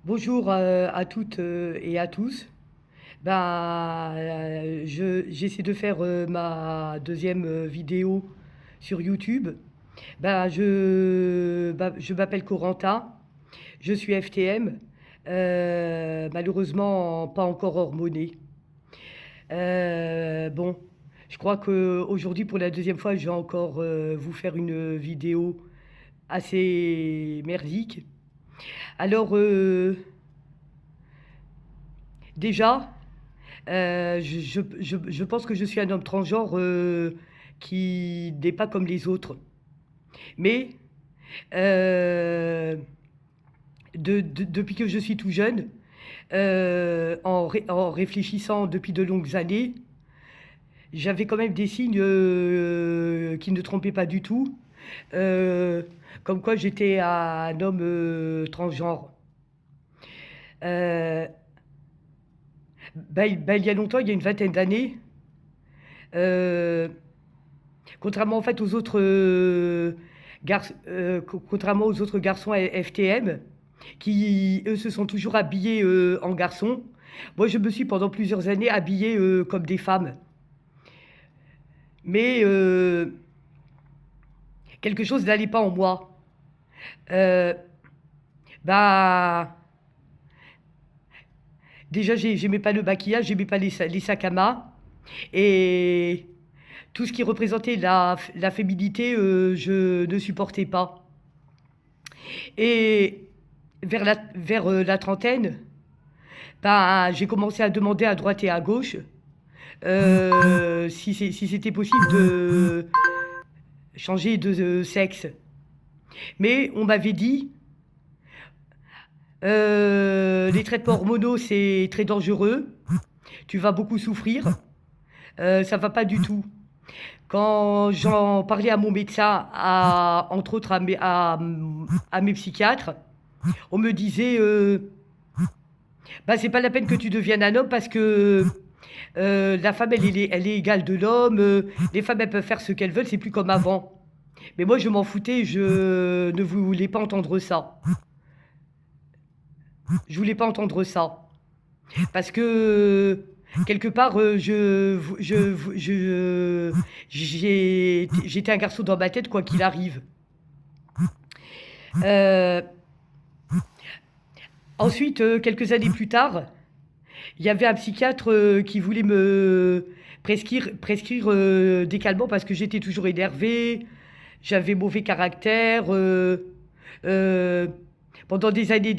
Bonjour à toutes et à tous. J'essaie de faire ma deuxième vidéo sur YouTube. Je m'appelle Corentin, je suis FTM, malheureusement pas encore hormonée. Bon, je crois qu'aujourd'hui pour la deuxième fois, je vais encore vous faire une vidéo assez merdique. Alors, déjà, je pense que je suis un homme transgenre qui n'est pas comme les autres. Mais euh, depuis que je suis tout jeune, en réfléchissant depuis de longues années, j'avais quand même des signes qui ne trompaient pas du tout, euh, comme quoi j'étais un homme transgenre. Euh, il y a longtemps, il y a une vingtaine d'années, euh, contrairement en fait aux autres contrairement aux autres garçons FTM, qui eux se sont toujours habillés en garçons, moi je me suis pendant plusieurs années habillée comme des femmes. Mais quelque chose n'allait pas en moi. Euh, bah, déjà j'aimais pas le maquillage, j'aimais pas les sacs à main. Et tout ce qui représentait la féminité, je ne supportais pas. Et vers la trentaine, j'ai commencé à demander à droite et à gauche si c'était possible de changer de sexe. Mais on m'avait dit, les traitements hormonaux, c'est très dangereux, tu vas beaucoup souffrir, ça va pas du tout. Quand j'en parlais à mon médecin, entre autres à mes psychiatres, on me disait c'est pas la peine que tu deviennes un homme parce que la femme, elle est égale de l'homme. Les femmes, elles peuvent faire ce qu'elles veulent, c'est plus comme avant. Mais moi, je m'en foutais, je ne voulais pas entendre ça. Je voulais pas entendre ça. Parce que quelque part, j'étais un garçon dans ma tête, quoi qu'il arrive. Euh, Ensuite, quelques années plus tard, il y avait un psychiatre qui voulait me prescrire des calmants parce que j'étais toujours énervée, j'avais mauvais caractère. Euh, Pendant des années,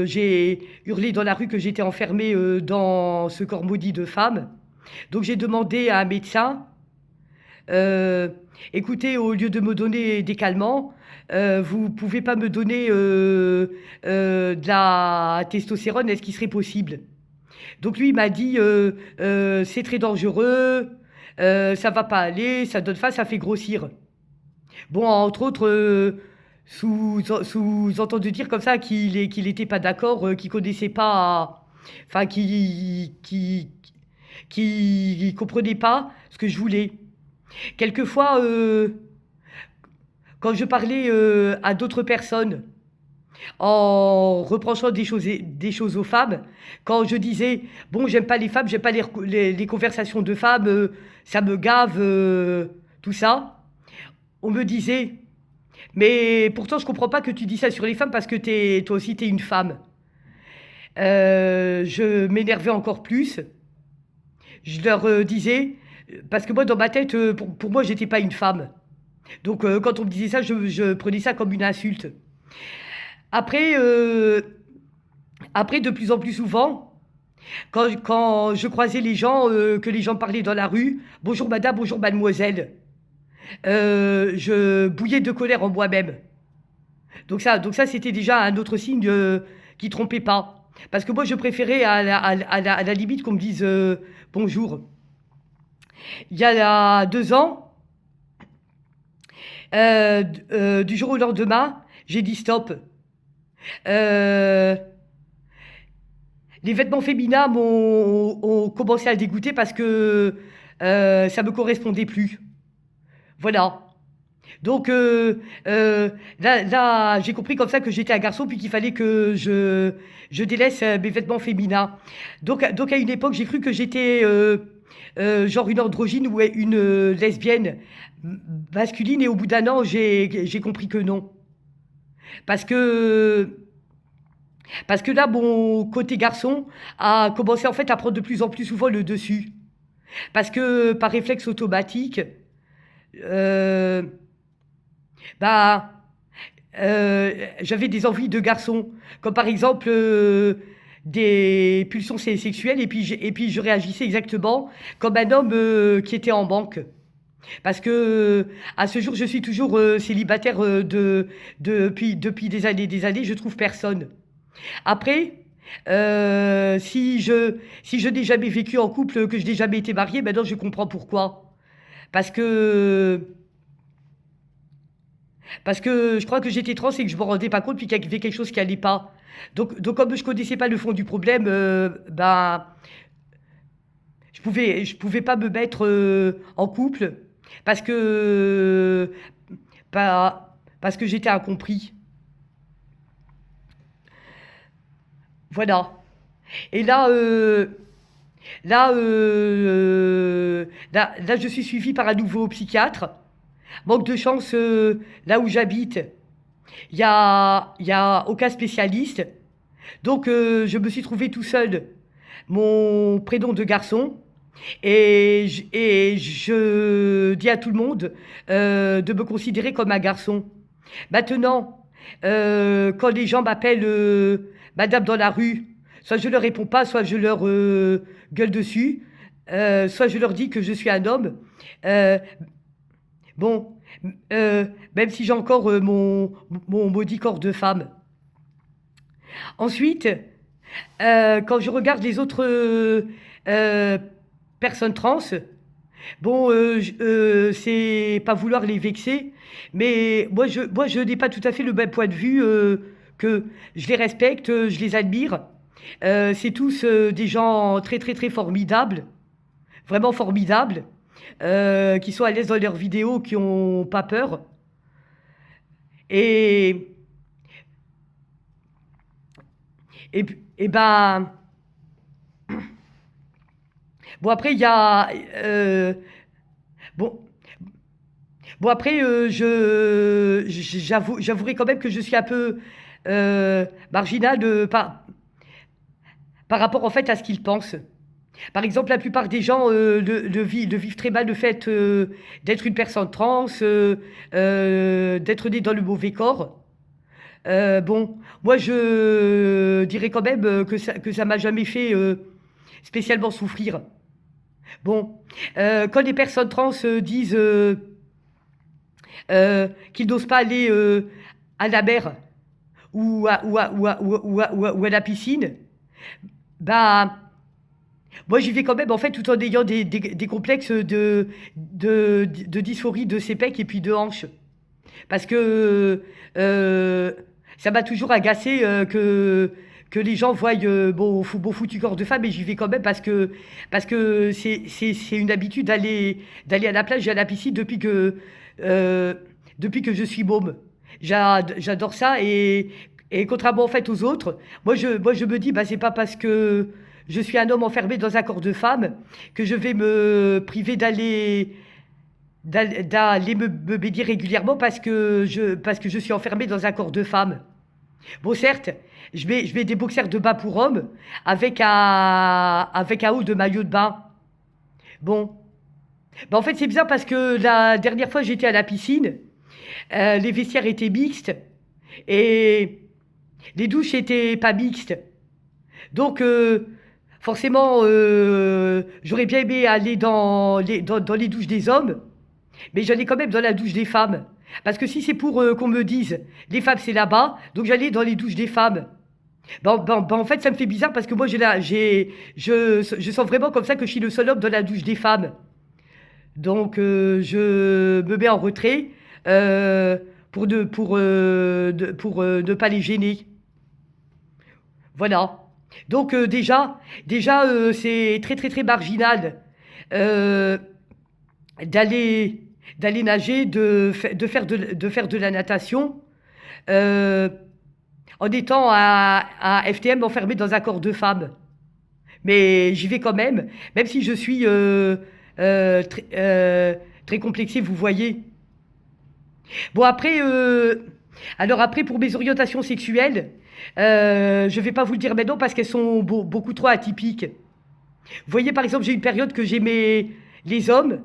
j'ai hurlé dans la rue que j'étais enfermée dans ce corps maudit de femme. Donc j'ai demandé à un médecin, euh, écoutez, au lieu de me donner des calmants, vous pouvez pas me donner de la testostérone, est-ce qu'il serait possible? Donc lui, il m'a dit, c'est très dangereux, ça va pas aller, ça donne faim, ça fait grossir. Bon, entre autres, sous-entendu dire comme ça qu'il était pas d'accord, qu'il connaissait pas, enfin, qui comprenait pas ce que je voulais. Quelquefois, quand je parlais à d'autres personnes, en reprochant des choses aux femmes, quand je disais, bon, j'aime pas les femmes, j'aime pas les conversations de femmes, ça me gave, tout ça, on me disait, mais pourtant je comprends pas que tu dis ça sur les femmes parce que toi aussi t'es une femme. Je m'énervais encore plus. Je leur disais, parce que moi dans ma tête, pour moi j'étais pas une femme. Donc quand on me disait ça, je prenais ça comme une insulte. Après, après de plus en plus souvent, quand je croisais les gens, que les gens parlaient dans la rue, bonjour madame, bonjour mademoiselle, je bouillais de colère en moi-même. Donc ça c'était déjà un autre signe qui trompait pas. Parce que moi je préférais à la limite qu'on me dise bonjour. Il y a 2 ans, du jour au lendemain, j'ai dit stop. Euh, les vêtements féminins ont commencé à dégoûter parce que ça me correspondait plus. Voilà. Donc là, j'ai compris comme ça que j'étais un garçon, puis qu'il fallait que je délaisse mes vêtements féminins. Donc à une époque, j'ai cru que j'étais genre une androgyne ou une lesbienne masculine, et au bout d'un an, j'ai compris que non. Parce que, parce que là, mon côté garçon a commencé en fait à prendre de plus en plus souvent le dessus. Parce que par réflexe automatique, euh, bah, j'avais des envies de garçon, comme par exemple des pulsions sexuelles, et puis je réagissais exactement comme un homme qui était en banque. Parce que à ce jour, je suis toujours célibataire depuis des années, je trouve personne. Après, si je n'ai jamais vécu en couple, que je n'ai jamais été mariée, maintenant je comprends pourquoi. Parce que Parce que je crois que j'étais trans et que je me rendais pas compte, puis qu'il y avait quelque chose qui allait pas. Donc comme je connaissais pas le fond du problème, ben, je pouvais pas me mettre en couple parce que, parce que j'étais incompris. Voilà. Et là, je suis suivie par un nouveau psychiatre. Manque de chance, là où j'habite, il y a aucun spécialiste. Donc, je me suis trouvé tout seul mon prénom de garçon. Et je dis à tout le monde de me considérer comme un garçon. Maintenant, quand les gens m'appellent Madame dans la rue, soit je leur réponds pas, soit je leur gueule dessus, soit je leur dis que je suis un homme. Euh, bon, même si j'ai encore mon maudit corps de femme. Ensuite, quand je regarde les autres euh, personnes trans, bon, c'est pas vouloir les vexer, mais moi, je n'ai pas tout à fait le même point de vue que je les respecte, je les admire. C'est tous des gens très très très formidables, vraiment formidables, qui sont à l'aise dans leurs vidéos, qui ont pas peur. Et, et ben, bon après il y a, bon, bon après j'avouerai quand même que je suis un peu marginal par rapport en fait à ce qu'ils pensent. Par exemple, la plupart des gens le vivent très mal, le fait d'être une personne trans, d'être né dans le mauvais corps. Bon, moi je dirais quand même que ça m'a jamais fait spécialement souffrir. Bon, quand les personnes trans disent qu'ils n'osent pas aller à la mer ou à la piscine, bah, moi j'y vais quand même en fait tout en ayant des complexes de dysphorie de ses pecs et puis de hanches. Parce que ça m'a toujours agacé que les gens voient bon foutu corps de femme, et j'y vais quand même parce que c'est une habitude d'aller à la plage et à la piscine euh, depuis que je suis môme. J'adore ça, et contrairement en fait aux autres, moi je me dis, bah, c'est pas parce que je suis un homme enfermé dans un corps de femme que je vais me priver d'aller me baigner régulièrement parce que je suis enfermée dans un corps de femme. Bon, certes, je mets des boxers de bain pour hommes avec un haut de maillot de bain. Bon, bah, en fait, c'est bizarre parce que la dernière fois j'étais à la piscine, les vestiaires étaient mixtes et les douches étaient pas mixtes. Donc, forcément, j'aurais bien aimé aller dans les douches des hommes, mais j'allais quand même dans la douche des femmes. Parce que si c'est pour qu'on me dise, les femmes c'est là-bas, donc j'allais dans les douches des femmes. En fait, ça me fait bizarre parce que moi, je sens vraiment comme ça que je suis le seul homme dans la douche des femmes. Donc, je me mets en retrait pour ne pas les gêner. Voilà. Donc, c'est très, très, très marginal euh, d'aller d'aller nager, de faire de la natation, euh, en étant à FTM enfermé dans un corps de femme. Mais j'y vais quand même si je suis très complexée, vous voyez. Bon, après, alors après, pour mes orientations sexuelles, je vais pas vous le dire maintenant parce qu'elles sont beaucoup trop atypiques. Vous voyez, par exemple, j'ai une période que j'aimais les hommes,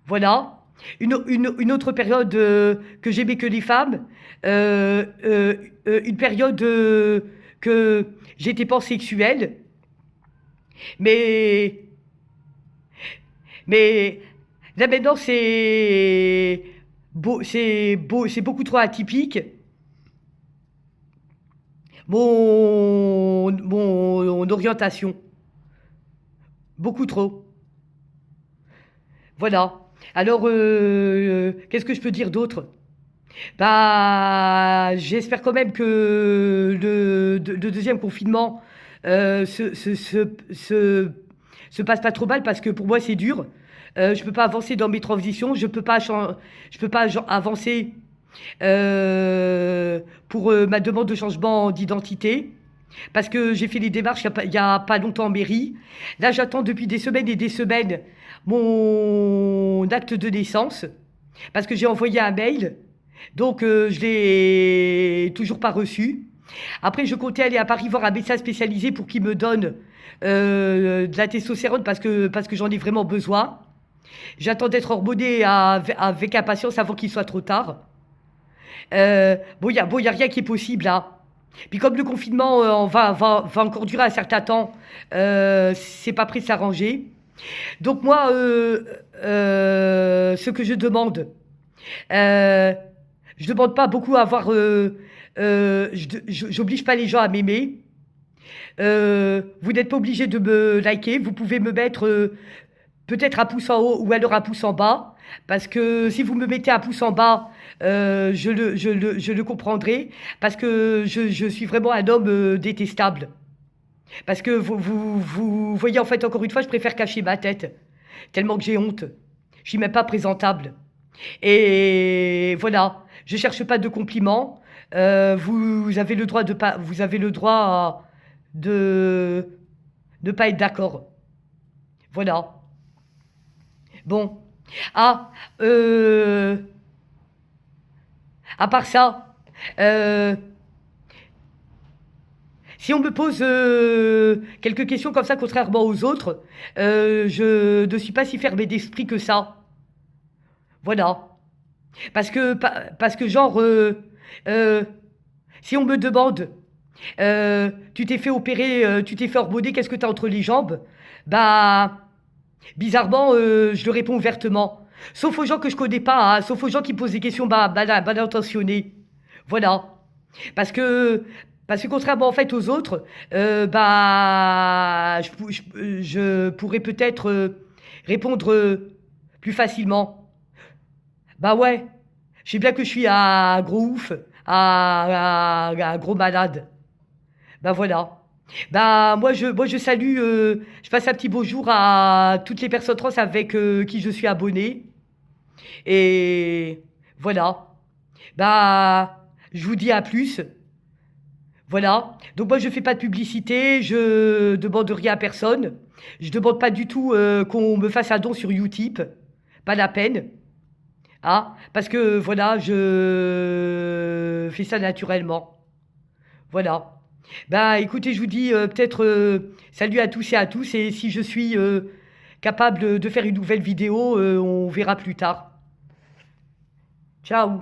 voilà. Une autre période que j'aimais que les femmes. Une période que j'étais pansexuelle. Mais, mais là maintenant, c'est beaucoup trop atypique. Mon orientation. Beaucoup trop. Voilà. Alors, qu'est-ce que je peux dire d'autre? Bah, j'espère quand même que le deuxième confinement se passe pas trop mal parce que pour moi c'est dur. Je peux pas avancer dans mes transitions, je peux pas avancer euh, pour ma demande de changement d'identité. Parce que j'ai fait les démarches il y a pas longtemps en mairie. Là, j'attends depuis des semaines et des semaines mon acte de naissance. Parce que j'ai envoyé un mail. Donc, je l'ai toujours pas reçu. Après, je comptais aller à Paris voir un médecin spécialisé pour qu'il me donne de la testostérone parce que j'en ai vraiment besoin. J'attends d'être hormonée avec impatience avant qu'il soit trop tard. Bon, y a rien qui est possible là. Puis comme le confinement va encore durer un certain temps, c'est pas prêt de s'arranger. Donc moi, ce que euh, je demande pas beaucoup à avoir, j'oblige pas les gens à m'aimer. Vous n'êtes pas obligé de me liker, vous pouvez me mettre peut-être un pouce en haut ou alors un pouce en bas. Parce que si vous me mettez un pouce en bas, je le comprendrai. Parce que je suis vraiment un homme détestable. Parce que vous voyez, en fait, encore une fois, je préfère cacher ma tête. Tellement que j'ai honte. Je suis même pas présentable. Et voilà, je cherche pas de compliments. Vous avez le droit vous avez le droit de ne pas être d'accord. Voilà. Bon. Ah, à part ça, euh, si on me pose quelques questions comme ça, contrairement aux autres, je ne suis pas si fermé d'esprit que ça. Voilà. Parce que genre, euh, si on me demande, tu t'es fait opérer, tu t'es fait hormoner, qu'est-ce que tu as entre les jambes? Bah, bizarrement, je le réponds ouvertement. Sauf aux gens que je connais pas, hein, sauf aux gens qui me posent des questions mal intentionnées. Voilà. Parce que, parce que contrairement en fait aux autres, bah, je pourrais peut-être répondre plus facilement. Bah ouais, je sais bien que je suis un gros ouf, un gros malade. Bah voilà. Bah moi je salue, je passe un petit bonjour à toutes les personnes trans avec qui je suis abonné. Et voilà. Bah je vous dis à plus. Voilà. Donc moi je fais pas de publicité, je demande rien à personne. Je demande pas du tout qu'on me fasse un don sur Utip. Pas la peine. Hein, parce que voilà, je fais ça naturellement. Voilà. Ben écoutez, je vous dis peut-être salut à tous et à tous. Et si je suis capable de faire une nouvelle vidéo, on verra plus tard. Ciao.